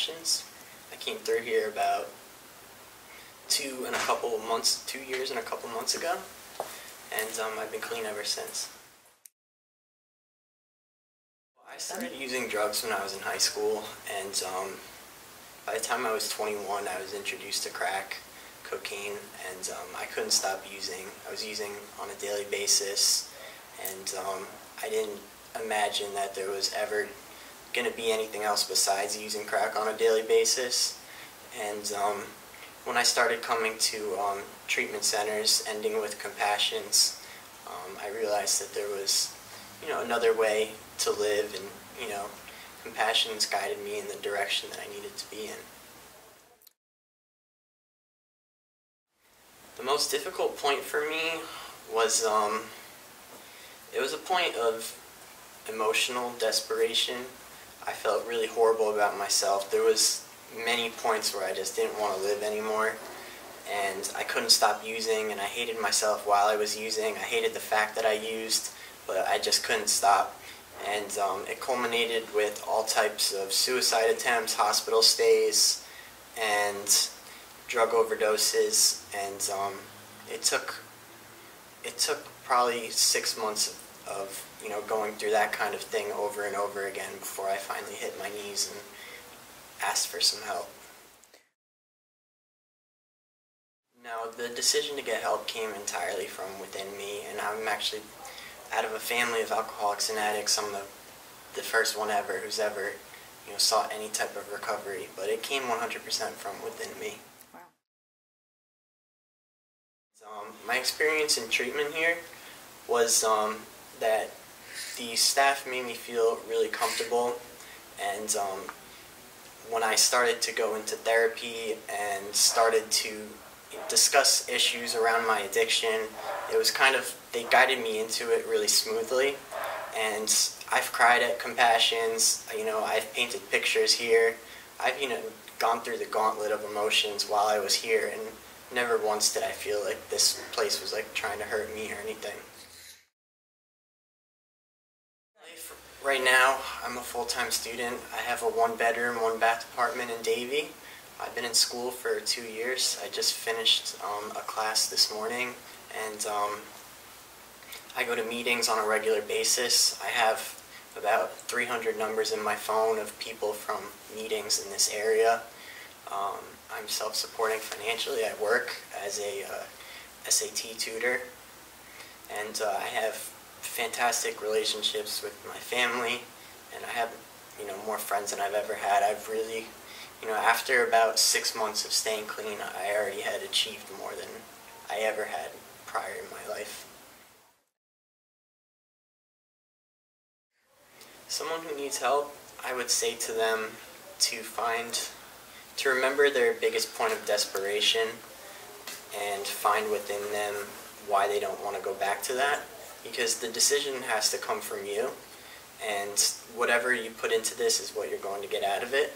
compassions. I came through here about 2 years and a couple months ago, and I've been clean ever since. I started using drugs when I was in high school, and by the time I was 21, I was introduced to crack cocaine, and I couldn't stop using. I was using on a daily basis, and I didn't imagine that there was ever going to be anything else besides using crack on a daily basis. And when I started coming to treatment centers, ending with compassions, I realized that there was, another way to live, and, compassions guided me in the direction that I needed to be in. The most difficult point for me was, it was a point of emotional desperation. I felt really horrible about myself. There was many points where I just didn't want to live anymore, and I couldn't stop using, and I hated myself while I was using. I hated the fact that I used, but I just couldn't stop. And it culminated with all types of suicide attempts, hospital stays, and drug overdoses, and it took probably 6 months of going through that kind of thing over and over again before I finally hit my knees and asked for some help. Now, the decision to get help came entirely from within me, and I'm actually, out of a family of alcoholics and addicts, I'm the first one ever who's ever sought any type of recovery, but it came 100% from within me. Wow. My experience in treatment here was that the staff made me feel really comfortable, and when I started to go into therapy and started to discuss issues around my addiction, it was they guided me into it really smoothly. And I've cried at compassions, I've painted pictures here, I've gone through the gauntlet of emotions while I was here, and never once did I feel like this place was trying to hurt me or anything. Right now, I'm a full-time student. I have a 1-bedroom, 1-bath apartment in Davie. I've been in school for 2 years. I just finished a class this morning, and I go to meetings on a regular basis. I have about 300 numbers in my phone of people from meetings in this area. I'm self-supporting financially. I work as a SAT tutor, and I have fantastic relationships with my family, and I have more friends than I've ever had. I've really, after about 6 months of staying clean, I already had achieved more than I ever had prior in my life. Someone who needs help, I would say to them to remember their biggest point of desperation and find within them why they don't want to go back to that, because the decision has to come from you, and whatever you put into this is what you're going to get out of it.